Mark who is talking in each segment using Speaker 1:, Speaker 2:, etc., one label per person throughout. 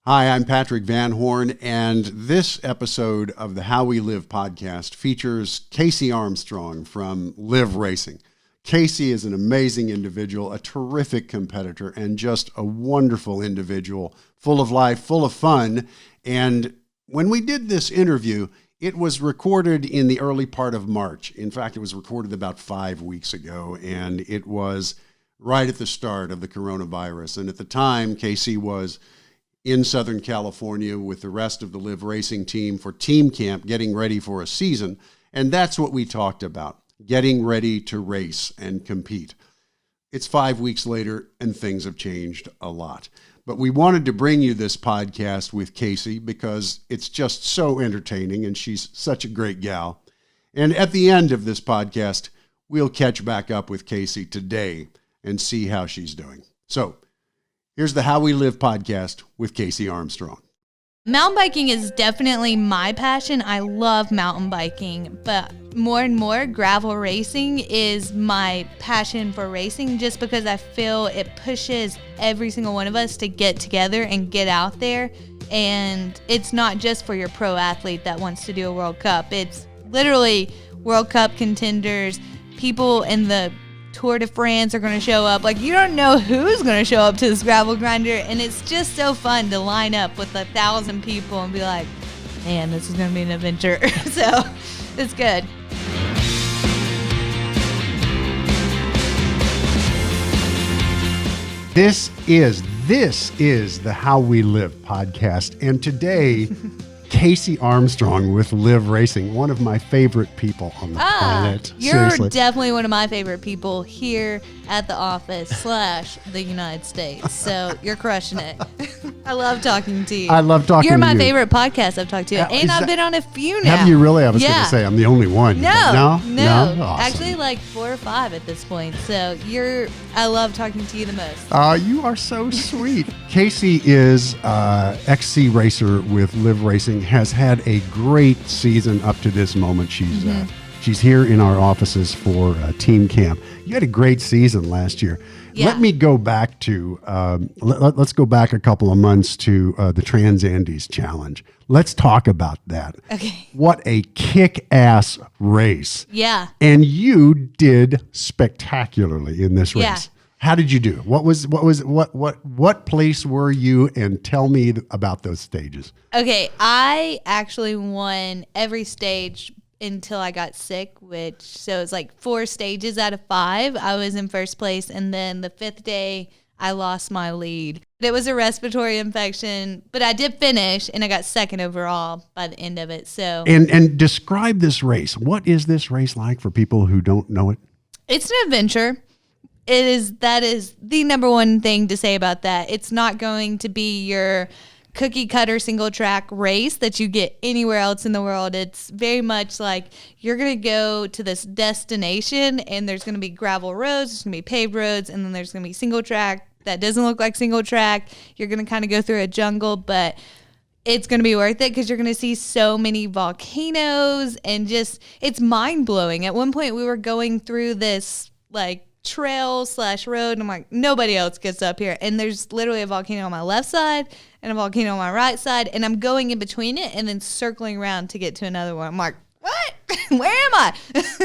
Speaker 1: Hi, I'm Patrick Van Horn, and this episode of the How We Live podcast features Kaysee Armstrong from Liv Racing. Kaysee is an amazing individual, a terrific competitor, and just a wonderful individual, full of life, full of fun. And when we did this interview, it was recorded in the early part of March. In fact, it was recorded about 5 weeks ago, and it was right at the start of the coronavirus. And at the time, Kaysee was in Southern California with the rest of the Liv Racing team for team camp, getting ready for a season. And that's what we talked about, getting ready to race and compete. It's 5 weeks later, and things have changed a lot. But we wanted to bring you this podcast with Kaysee because it's just so entertaining, and she's such a great gal. And at the end of this podcast, we'll catch back up with Kaysee today and see how she's doing. So, here's the How We Live podcast with Kaysee Armstrong.
Speaker 2: Mountain biking is definitely my passion. I love mountain biking, but more and more gravel racing is my passion for racing just because I feel it pushes every single one of us to get together and get out there. And it's not just for your pro athlete that wants to do a World Cup. It's literally World Cup contenders, people in the Tour de France are going to show up. Like, you don't know who's going to show up to this gravel grinder, and it's just so fun to line up with 1,000 people and be like, man, this is going to be an adventure. So it's good.
Speaker 1: This is the How We Live podcast, and today, Kaysee Armstrong with Liv Racing, one of my favorite people on the planet.
Speaker 2: You're
Speaker 1: Seriously.
Speaker 2: definitely one of my favorite people here at the office / the United States. So you're crushing it. I love talking to you.
Speaker 1: I love talking to you.
Speaker 2: You're my favorite podcast I've talked to. And I've been on a few now.
Speaker 1: Have you really? I was going to say I'm the only one.
Speaker 2: No.
Speaker 1: Awesome.
Speaker 2: Actually, like 4 or 5 at this point. So I love talking to you the most.
Speaker 1: You are so sweet. Kaysee is XC racer with Liv Racing, has had a great season up to this moment. She's here in our offices for team camp. You had a great season last year.
Speaker 2: Yeah.
Speaker 1: Let me go back to, let's go back a couple of months to the Trans Andes Challenge. Let's talk about that.
Speaker 2: Okay.
Speaker 1: What a kick-ass race.
Speaker 2: Yeah.
Speaker 1: And you did spectacularly in this race.
Speaker 2: Yeah.
Speaker 1: How did you do? What place were you? And tell me about those stages.
Speaker 2: Okay, I actually won every stage until I got sick, so it's like 4 stages out of 5. I was in first place, and then the 5th day, I lost my lead. It was a respiratory infection, but I did finish, and I got 2nd overall by the end of it. So,
Speaker 1: and describe this race. What is this race like for people who don't know it?
Speaker 2: It's an adventure. That is the number one thing to say about that. It's not going to be your cookie cutter single track race that you get anywhere else in the world. It's very much like you're going to go to this destination and there's going to be gravel roads, there's going to be paved roads, and then there's going to be single track that doesn't look like single track. You're going to kind of go through a jungle, but it's going to be worth it because you're going to see so many volcanoes and just, it's mind blowing. At one point we were going through this like trail / road, and I'm like, nobody else gets up here, and there's literally a volcano on my left side and a volcano on my right side, and I'm going in between it and then circling around to get to another one. I'm like, what? Where am I?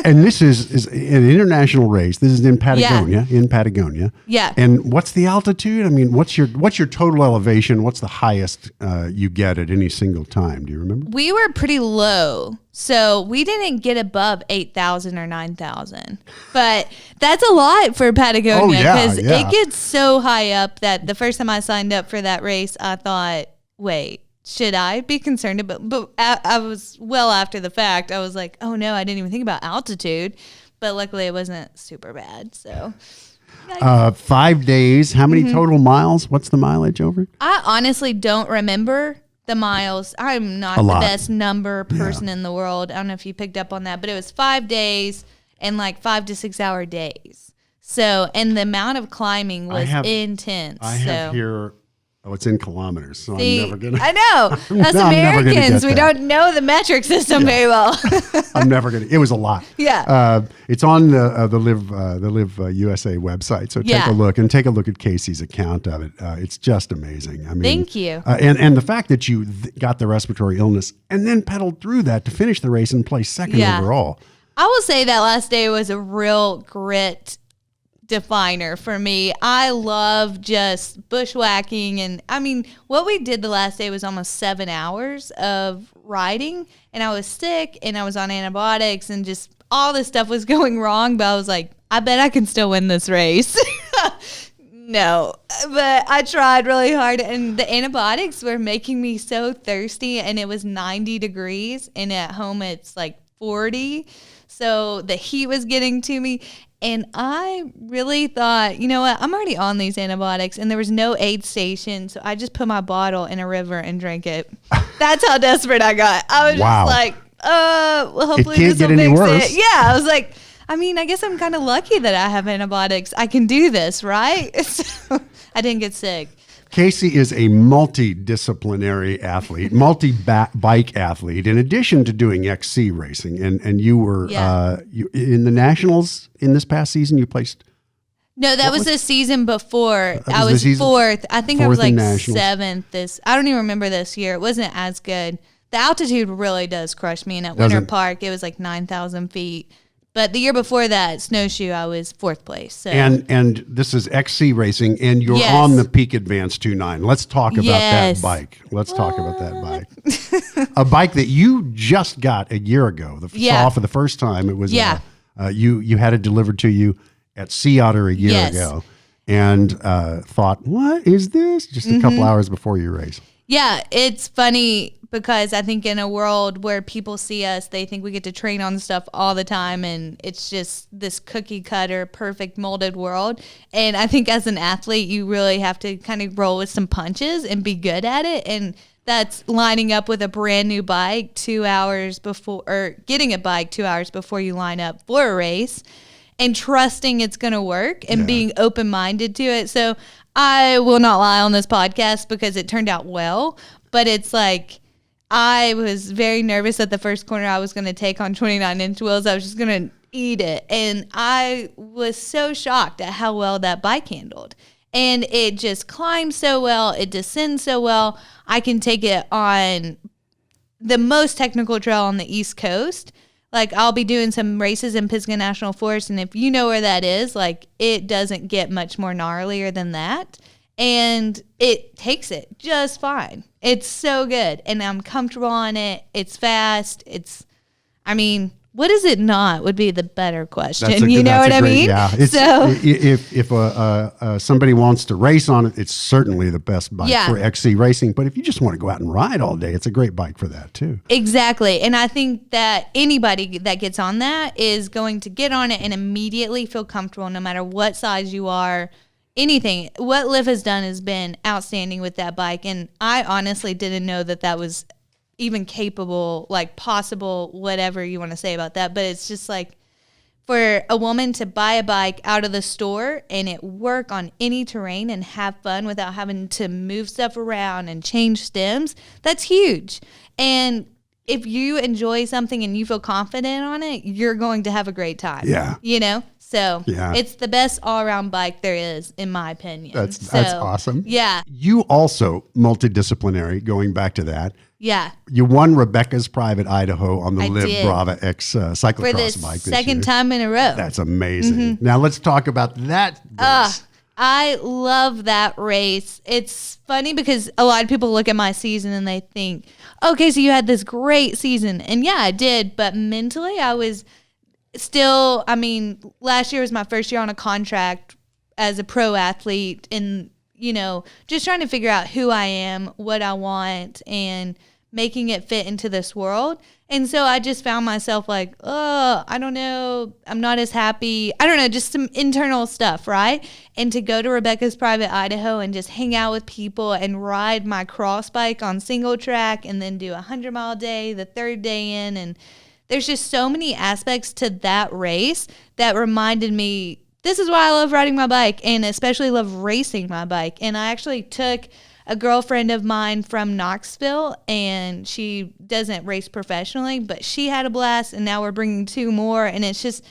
Speaker 1: And this is an international race. This is in Patagonia. Yeah. In Patagonia.
Speaker 2: Yeah.
Speaker 1: And what's the altitude? I mean, what's your total elevation? What's the highest you get at any single time? Do you remember?
Speaker 2: We were pretty low, so we didn't get above 8,000 or 9,000. But that's a lot for Patagonia because it gets so high up that the first time I signed up for that race, I thought, wait, should I be concerned about? But I was well after the fact. I was like, oh no, I didn't even think about altitude. But luckily, it wasn't super bad. So,
Speaker 1: 5 days. How many total miles? What's the mileage over?
Speaker 2: I honestly don't remember the miles. I'm not the best number person in the world. I don't know if you picked up on that, but it was 5 days and like 5 to 6 hour days. So, and the amount of climbing was intense.
Speaker 1: I have here Oh, it's in kilometers, so
Speaker 2: See,
Speaker 1: I'm never going to.
Speaker 2: I know. Us Americans, we don't know the metric system very well.
Speaker 1: I'm never going to. It was a lot.
Speaker 2: Yeah.
Speaker 1: It's on the Liv USA website, so take a look at Kaysee's account of it. It's just amazing. I mean,
Speaker 2: Thank you.
Speaker 1: And the fact that you got the respiratory illness and then pedaled through that to finish the race and place second overall.
Speaker 2: I will say that last day was a real grit definer for me. I love just bushwhacking, and I mean, what we did the last day was almost 7 hours of riding, and I was sick and I was on antibiotics and just all this stuff was going wrong, but I was like, I bet I can still win this race. No, but I tried really hard, and the antibiotics were making me so thirsty, and it was 90 degrees, and at home it's like 40, so the heat was getting to me. And I really thought, you know what, I'm already on these antibiotics, and there was no aid station, so I just put my bottle in a river and drank it. That's how desperate I got. I was just like, well, hopefully this will fix it. Yeah, I was like, I mean, I guess I'm kind of lucky that I have antibiotics. I can do this, right? So I didn't get sick.
Speaker 1: Kaysee is a multidisciplinary athlete, multi-bike athlete, in addition to doing XC racing. And you were you, in the Nationals in this past season, you placed?
Speaker 2: No, that was the season before. I was fourth. I think I was like seventh. I don't even remember this year. It wasn't as good. The altitude really does crush me. And at Winter Park, it was like 9,000 feet. But the year before that, snowshoe, I was fourth place. So.
Speaker 1: And this is XC racing, and you're on the Pique Advanced 2.9. Let's talk about that bike. Let's talk about that bike. A bike that you just got a year ago. Saw for the first time. It was you had it delivered to you at Sea Otter a year ago, and thought, what is this? Just a couple hours before your race.
Speaker 2: Yeah, it's funny because I think in a world where people see us, they think we get to train on stuff all the time, and it's just this cookie cutter, perfect molded world. And I think as an athlete, you really have to kind of roll with some punches and be good at it. And that's lining up with a brand new bike 2 hours before, or getting a bike 2 hours before you line up for a race, and trusting it's going to work and being open-minded to it. So I will not lie on this podcast because it turned out well, but it's like, I was very nervous at the first corner I was going to take on 29-inch wheels. I was just going to eat it. And I was so shocked at how well that bike handled. And it just climbs so well. It descends so well. I can take it on the most technical trail on the East Coast. Like, I'll be doing some races in Pisgah National Forest, and if you know where that is, like, it doesn't get much more gnarlier than that. And it takes it just fine. It's so good. And I'm comfortable on it. It's fast. What is it not would be the better question. You know what I mean?
Speaker 1: Yeah. So if somebody wants to race on it, it's certainly the best bike for XC racing. But if you just want to go out and ride all day, it's a great bike for that too.
Speaker 2: Exactly. And I think that anybody that gets on that is going to get on it and immediately feel comfortable no matter what size you are. Anything. What Liv has done has been outstanding with that bike. And I honestly didn't know that was even capable, like possible, whatever you want to say about that. But it's just like, for a woman to buy a bike out of the store and it work on any terrain and have fun without having to move stuff around and change stems, that's huge. And if you enjoy something and you feel confident on it, you're going to have a great time.
Speaker 1: Yeah.
Speaker 2: You know? So it's the best all-around bike there is, in my opinion.
Speaker 1: That's awesome.
Speaker 2: Yeah.
Speaker 1: You also, multidisciplinary, going back to that.
Speaker 2: Yeah.
Speaker 1: You won Rebecca's Private Idaho on the Liv Brava X cyclocross bike this year.
Speaker 2: Second time in a row.
Speaker 1: That's amazing. Now let's talk about that race.
Speaker 2: I love that race. It's funny because a lot of people look at my season and they think, okay, so you had this great season. And yeah, I did. But mentally, I was still, last year was my first year on a contract as a pro athlete, and, just trying to figure out who I am, what I want, and making it fit into this world. And so I just found myself like, I don't know, I'm not as happy. I don't know, just some internal stuff, right? And to go to Rebecca's Private Idaho and just hang out with people and ride my cross bike on single track and then do a 100-mile day the third day in. And there's just so many aspects to that race that reminded me, this is why I love riding my bike, and especially love racing my bike. And I actually took a girlfriend of mine from Knoxville, and she doesn't race professionally, but she had a blast, and now we're bringing 2 more, and it's just,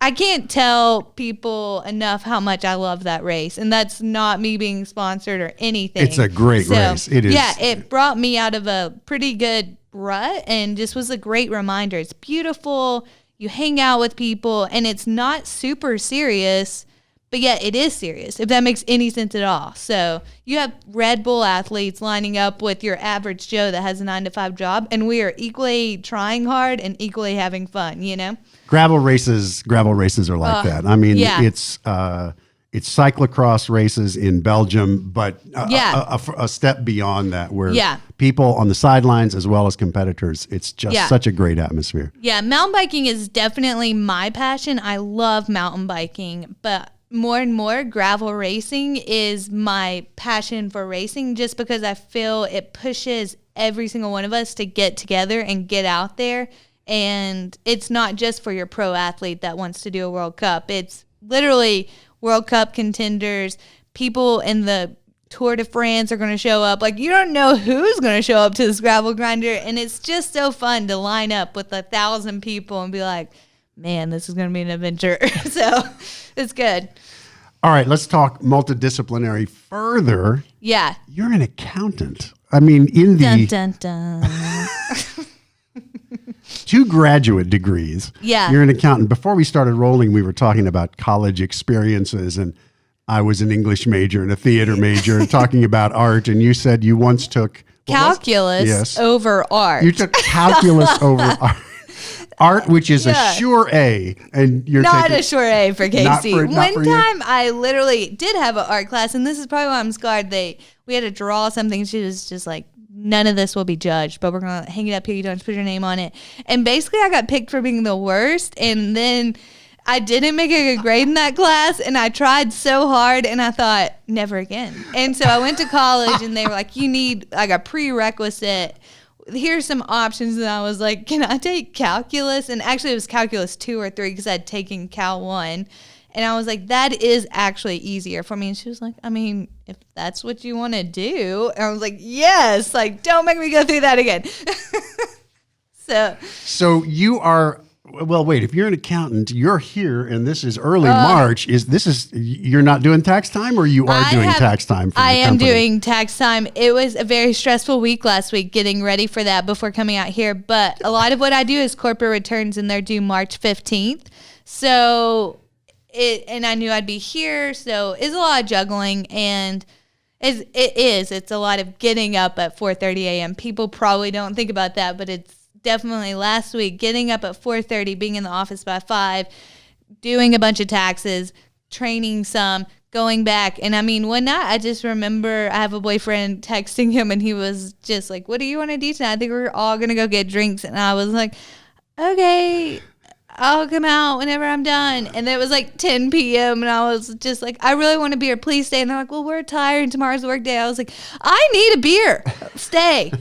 Speaker 2: I can't tell people enough how much I love that race, and that's not me being sponsored or anything.
Speaker 1: It's a great race. It is.
Speaker 2: Yeah, it brought me out of a pretty good rut and just was a great reminder. It's beautiful. You hang out with people, and it's not super serious, but yet it is serious, if that makes any sense at all. So you have Red Bull athletes lining up with your average Joe that has a 9-to-5 job, and we are equally trying hard and equally having fun, you know?
Speaker 1: Gravel races are like that. I mean, it's cyclocross races in Belgium, but a step beyond that, where people on the sidelines as well as competitors, it's just such a great atmosphere.
Speaker 2: Yeah, mountain biking is definitely my passion. I love mountain biking, but more and more gravel racing is my passion for racing, just because I feel it pushes every single one of us to get together and get out there. And it's not just for your pro athlete that wants to do a World Cup. It's literally World Cup contenders, people in the Tour de France are going to show up. Like, you don't know who's going to show up to this gravel grinder. And it's just so fun to line up with 1,000 people and be like, man, this is going to be an adventure. So it's good.
Speaker 1: All right, let's talk multidisciplinary further.
Speaker 2: Yeah.
Speaker 1: You're an accountant. I mean, in the
Speaker 2: dun, dun, dun.
Speaker 1: 2 graduate degrees.
Speaker 2: Yeah.
Speaker 1: You're an accountant. Before we started rolling, we were talking about college experiences, and I was an English major and a theater major and talking about art, and you said you once took
Speaker 2: calculus over art.
Speaker 1: You took calculus over art. Art, which is a sure A, and you're
Speaker 2: not a sure A for Kaysee.
Speaker 1: One
Speaker 2: time, I literally did have an art class, and this is probably why I'm scarred. We had to draw something. She was just like, none of this will be judged, but we're going to hang it up here. You don't have to put your name on it. And basically, I got picked for being the worst, and then I didn't make a good grade in that class, and I tried so hard, and I thought, never again. And so I went to college, and they were like, you need like a prerequisite. Here's some options, and I was like, can I take calculus? And actually it was calculus 2 or 3 because I'd taken cal 1, and I was like, that is actually easier for me. And she was like, I mean, if that's what you want to do. And I was like, yes, like, don't make me go through that again. So
Speaker 1: you are, well, wait, if you're an accountant, you're here, and this is early March. You're not doing tax time, or you are doing tax time?
Speaker 2: I am doing tax time. It was a very stressful week last week getting ready for that before coming out here. But a lot of what I do is corporate returns, and they're due March 15th. So and I knew I'd be here. So it's a lot of juggling, and it's a lot of getting up at 4:30 a.m. People probably don't think about that, but it's definitely last week, getting up at 4:30, being in the office by 5, doing a bunch of taxes, training some, going back. And I mean, one night I just remember I have a boyfriend, texting him, and he was just like, what do you want to do tonight? I think we're all going to go get drinks. And I was like, okay, I'll come out whenever I'm done. And it was like 10 p.m. and I was just like, I really want a beer. Please stay. And they're like, well, we're tired and tomorrow's work day. I was like, I need a beer. Stay.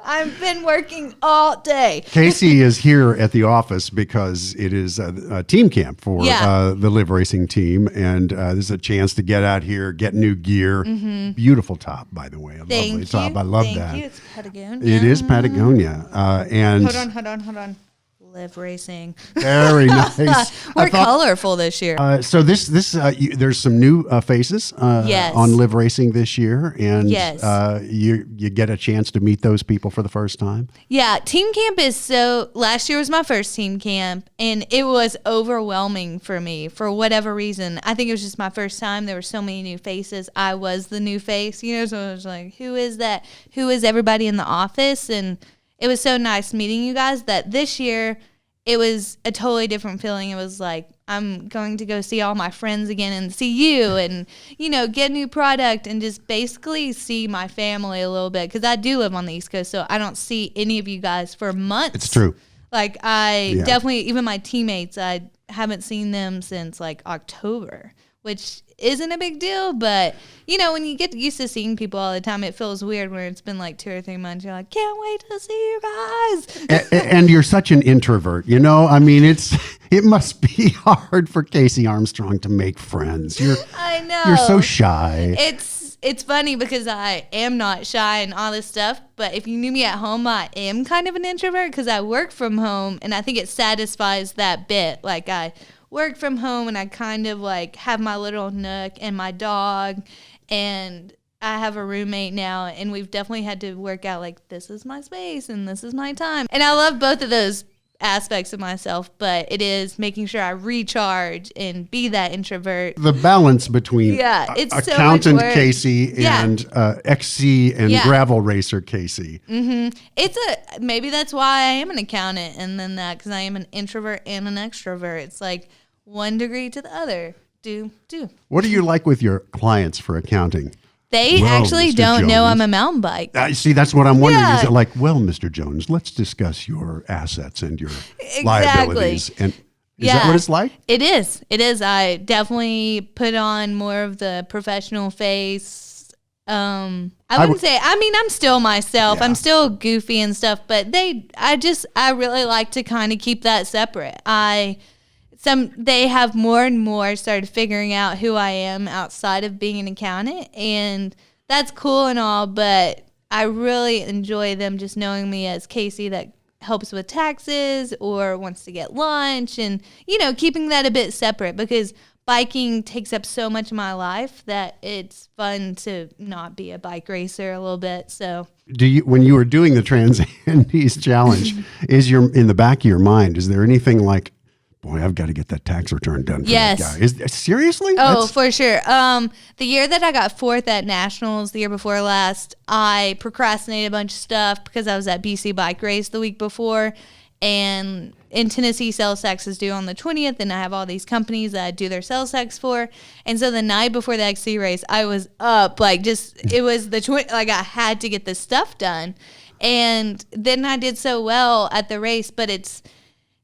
Speaker 2: I've been working all day.
Speaker 1: Kaysee is here at the office because it is a team camp for the Liv Racing team. And this is a chance to get out here, get new gear. Mm-hmm. Beautiful top, by the way. Lovely top. I love that.
Speaker 2: Thank you. It's Patagonia.
Speaker 1: It is Patagonia. And
Speaker 2: Hold on. Liv Racing.
Speaker 1: Very nice.
Speaker 2: We're colorful this year.
Speaker 1: So there's some new faces on Liv Racing this year, and you get a chance to meet those people for the first time.
Speaker 2: Yeah, team camp last year was my first team camp, and it was overwhelming for me for whatever reason. I think it was just my first time. There were so many new faces. I was the new face, so I was like, who is that? Who is everybody in the office? And it was so nice meeting you guys that this year it was a totally different feeling. It was like, I'm going to go see all my friends again and see you and, get new product and just basically see my family a little bit. Because I do live on the East Coast, so I don't see any of you guys for months.
Speaker 1: It's true.
Speaker 2: Like definitely, even my teammates, I haven't seen them since like October, which isn't a big deal, but when you get used to seeing people all the time, it feels weird when it's been like 2 or 3 months. You're like, can't wait to see you guys.
Speaker 1: And you're such an introvert, I mean, it must be hard for Kaysee Armstrong to make friends. I know. You're so shy.
Speaker 2: It's it's funny because I am not shy and all this stuff, but if you knew me at home, I am kind of an introvert because I work from home, and I think it satisfies that bit. Like, I work from home and I kind of like have my little nook and my dog, and I have a roommate now, and we've definitely had to work out like, this is my space and this is my time. And I love both of those aspects of myself, but it is making sure I recharge and be that introvert.
Speaker 1: The balance between
Speaker 2: it's
Speaker 1: accountant
Speaker 2: so
Speaker 1: Kaysee and XC and gravel racer Kaysee.
Speaker 2: It's maybe that's why I am an accountant, and then that because I am an introvert and an extrovert. It's like one degree to the other. Do.
Speaker 1: What do you like with your clients for accounting?
Speaker 2: They actually
Speaker 1: Mr.
Speaker 2: don't
Speaker 1: Jones.
Speaker 2: know I'm a mountain bike.
Speaker 1: See, that's what I'm wondering.
Speaker 2: Yeah.
Speaker 1: Is it like, well, Mr. Jones, let's discuss your assets and your liabilities. And is that what it's like?
Speaker 2: It is. I definitely put on more of the professional face. I wouldn't say, I mean, I'm still myself. I'm still goofy and stuff, but I really like to kind of keep that separate. They have more and more started figuring out who I am outside of being an accountant, and that's cool and all, but I really enjoy them just knowing me as Kaysee that helps with taxes or wants to get lunch, and, keeping that a bit separate because biking takes up so much of my life that it's fun to not be a bike racer a little bit. So
Speaker 1: when you were doing the Trans Andes Challenge, in the back of your mind, is there anything like, boy, I've got to get that tax return done for that guy. Seriously?
Speaker 2: Oh, for sure. The year that I got fourth at Nationals, the year before last, I procrastinated a bunch of stuff because I was at BC Bike Race the week before. And in Tennessee, sales tax is due on the 20th, and I have all these companies that I do their sales tax for. And so the night before the XC race, I was up, it was the 20th, I had to get this stuff done. And then I did so well at the race, but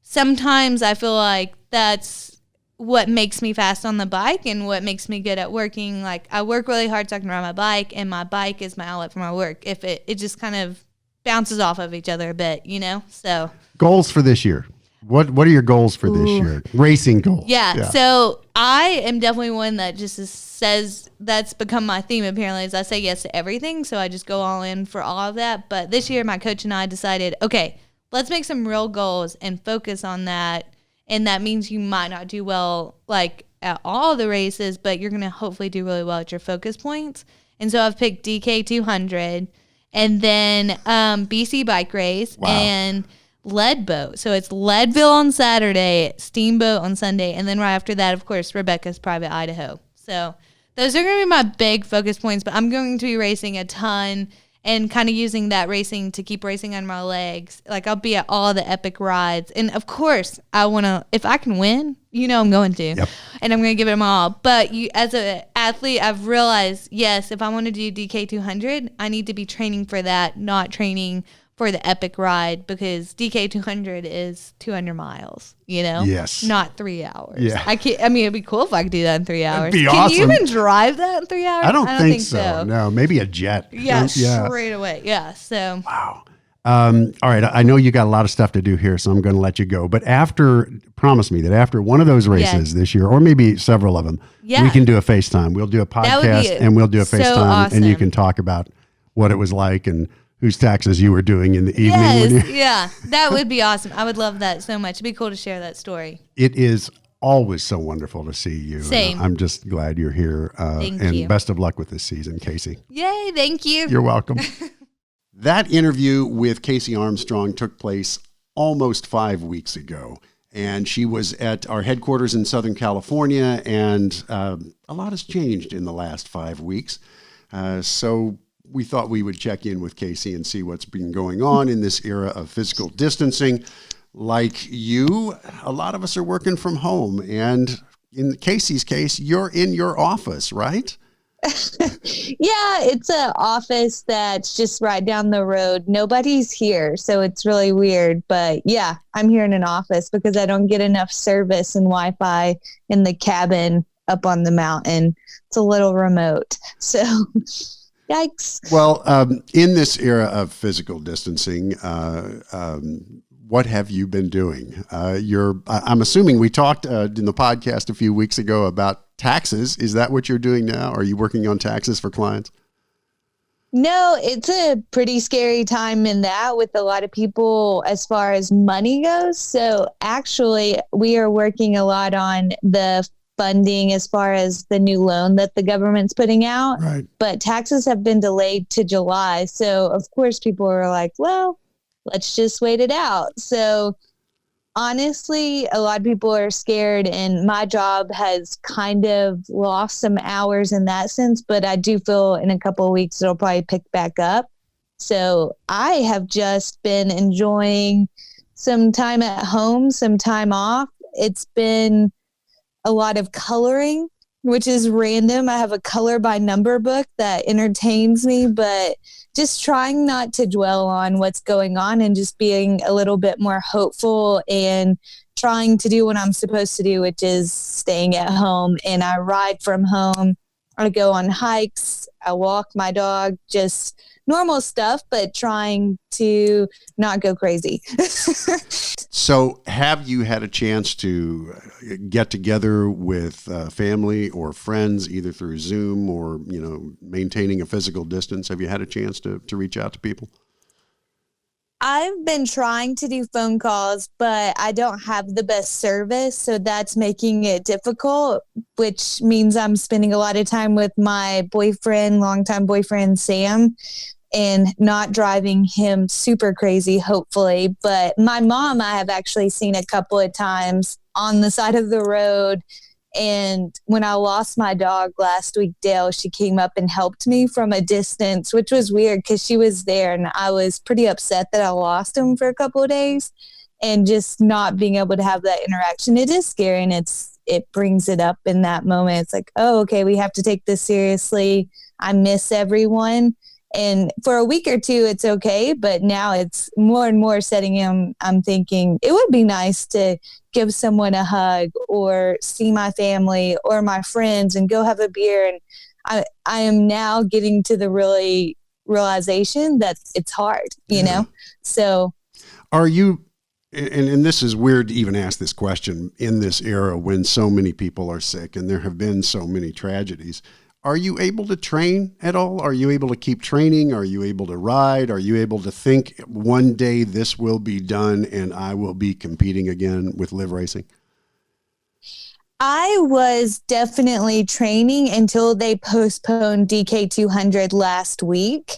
Speaker 2: sometimes I feel like that's what makes me fast on the bike and what makes me good at working. Like, I work really hard so I can ride my bike, and my bike is my outlet for my work. If it just kind of bounces off of each other a bit, So
Speaker 1: goals for this year. What are your goals for this year? Racing goals.
Speaker 2: Yeah. So I am definitely one that just says that's become my theme apparently is I say yes to everything. So I just go all in for all of that. But this year my coach and I decided, okay, let's make some real goals and focus on that. And that means you might not do well like at all the races, but you're going to hopefully do really well at your focus points. And so I've picked DK 200 and then BC Bike Race and Lead Boat. So it's Leadville on Saturday, Steamboat on Sunday, and then right after that, of course, Rebecca's Private Idaho. So those are going to be my big focus points, but I'm going to be racing a ton and kind of using that racing to keep racing on my legs. Like, I'll be at all the epic rides. And, of course, I want to – if I can win, I'm going to. Yep. And I'm going to give it them all. But as an athlete, I've realized, yes, if I want to do DK 200, I need to be training for that, not training for the epic ride, because DK 200 is 200 miles,
Speaker 1: Yes.
Speaker 2: Not 3 hours.
Speaker 1: Yeah.
Speaker 2: It'd be cool if I could do that in 3 hours.
Speaker 1: That'd be
Speaker 2: Can
Speaker 1: awesome.
Speaker 2: you even drive that in 3 hours?
Speaker 1: I don't think so. No, maybe a jet.
Speaker 2: Yeah, straight away. Yeah, so.
Speaker 1: Wow. All right. I know you got a lot of stuff to do here, so I'm going to let you go. But promise me that after one of those races this year, or maybe several of them, we can do a FaceTime. We'll do a podcast and we'll do a FaceTime,
Speaker 2: awesome.
Speaker 1: And you can talk about what it was like and whose taxes you were doing in the evening.
Speaker 2: Yes, that would be awesome. I would love that so much. It'd be cool to share that story.
Speaker 1: It is always so wonderful to see you.
Speaker 2: Same.
Speaker 1: I'm just glad you're here.
Speaker 2: Thank
Speaker 1: and
Speaker 2: you.
Speaker 1: Best of luck with this season, Kaysee.
Speaker 2: Yay, thank you.
Speaker 1: You're welcome. That interview with Kaysee Armstrong took place almost 5 weeks ago. And she was at our headquarters in Southern California, and a lot has changed in the last 5 weeks. So we thought we would check in with Kaysee and see what's been going on in this era of physical distancing. Like you, a lot of us are working from home. And in Kaysee's case, you're in your office, right?
Speaker 3: Yeah, it's an office that's just right down the road. Nobody's here, so it's really weird. But yeah, I'm here in an office because I don't get enough service and Wi-Fi in the cabin up on the mountain. It's a little remote. So yikes.
Speaker 1: Well, in this era of physical distancing, what have you been doing? I'm assuming we talked in the podcast a few weeks ago about taxes. Is that what you're doing now? Are you working on taxes for clients?
Speaker 3: No, it's a pretty scary time in that with a lot of people as far as money goes. So actually, we are working a lot on the funding as far as the new loan that the government's putting out.
Speaker 1: Right.
Speaker 3: But taxes have been delayed to July. So, of course, people are like, well, let's just wait it out. So, honestly, a lot of people are scared, and my job has kind of lost some hours in that sense, but I do feel in a couple of weeks it'll probably pick back up. So I have just been enjoying some time at home, some time off. It's been a lot of coloring, which is random. I have a color by number book that entertains me, but just trying not to dwell on what's going on and just being a little bit more hopeful and trying to do what I'm supposed to do, which is staying at home. And I ride from home. I go on hikes. I walk my dog, just normal stuff, but trying to not go crazy.
Speaker 1: So have you had a chance to get together with family or friends, either through Zoom or, maintaining a physical distance? Have you had a chance to reach out to people?
Speaker 3: I've been trying to do phone calls, but I don't have the best service. So that's making it difficult, which means I'm spending a lot of time with my boyfriend, longtime boyfriend, Sam, and not driving him super crazy, hopefully. But my mom, I have actually seen a couple of times on the side of the road. And when I lost my dog last week, Dale, she came up and helped me from a distance, which was weird because she was there and I was pretty upset that I lost him for a couple of days, and just not being able to have that interaction. It is scary, and it brings it up in that moment. It's like, oh, okay, we have to take this seriously. I miss everyone. And for a week or two, it's okay. But now it's more and more setting in. I'm thinking it would be nice to give someone a hug or see my family or my friends and go have a beer. And I am now getting to the realization that it's hard, know? So
Speaker 1: are you, and this is weird to even ask this question in this era when so many people are sick and there have been so many tragedies. Are you able to train at all? Are you able to keep training? Are you able to ride? Are you able to think one day this will be done and I will be competing again with Liv Racing?
Speaker 3: I was definitely training until they postponed DK200 last week.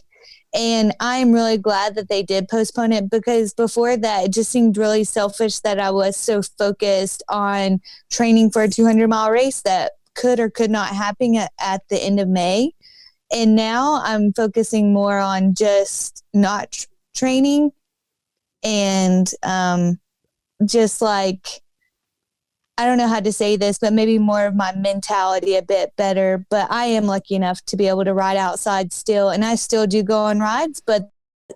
Speaker 3: And I'm really glad that they did postpone it, because before that, it just seemed really selfish that I was so focused on training for a 200-mile race that could or could not happen at the end of May. And now I'm focusing more on just not training and just like, I don't know how to say this, but maybe more of my mentality a bit better. But I am lucky enough to be able to ride outside still, and I still do go on rides. But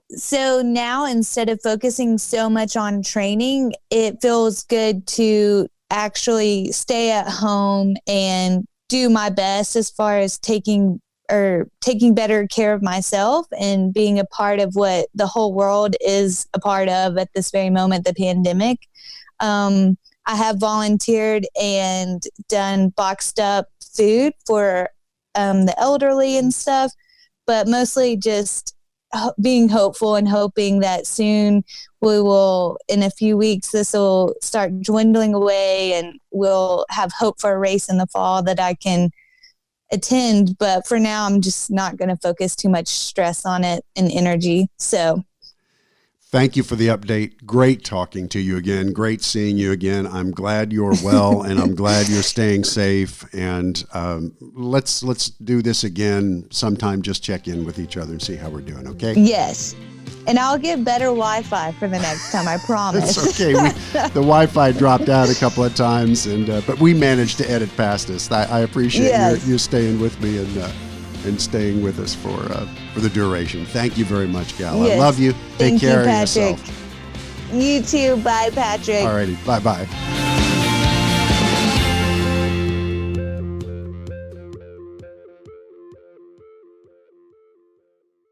Speaker 3: so now, instead of focusing so much on training, it feels good to actually stay at home and do my best as far as taking better care of myself and being a part of what the whole world is a part of at this very moment, the pandemic. I have volunteered and done boxed up food for the elderly and stuff, but mostly just being hopeful and hoping that soon we will, in a few weeks, this will start dwindling away and we'll have hope for a race in the fall that I can attend. But for now, I'm just not going to focus too much stress on it and energy. So
Speaker 1: thank you for the update. Great talking to you again. Great seeing you again. I'm glad you're well, and I'm glad you're staying safe. And let's do this again sometime. Just check in with each other and see how we're doing. Okay?
Speaker 3: Yes. And I'll get better Wi-Fi for the next time, I promise.
Speaker 1: It's okay. The Wi-Fi dropped out a couple of times, but we managed to edit past us. I appreciate you staying with me and staying with us for the duration. Thank you very much, Gal. Yes. I love you. Take care of yourself.
Speaker 3: You too. Bye, Patrick.
Speaker 1: All righty. Bye-bye.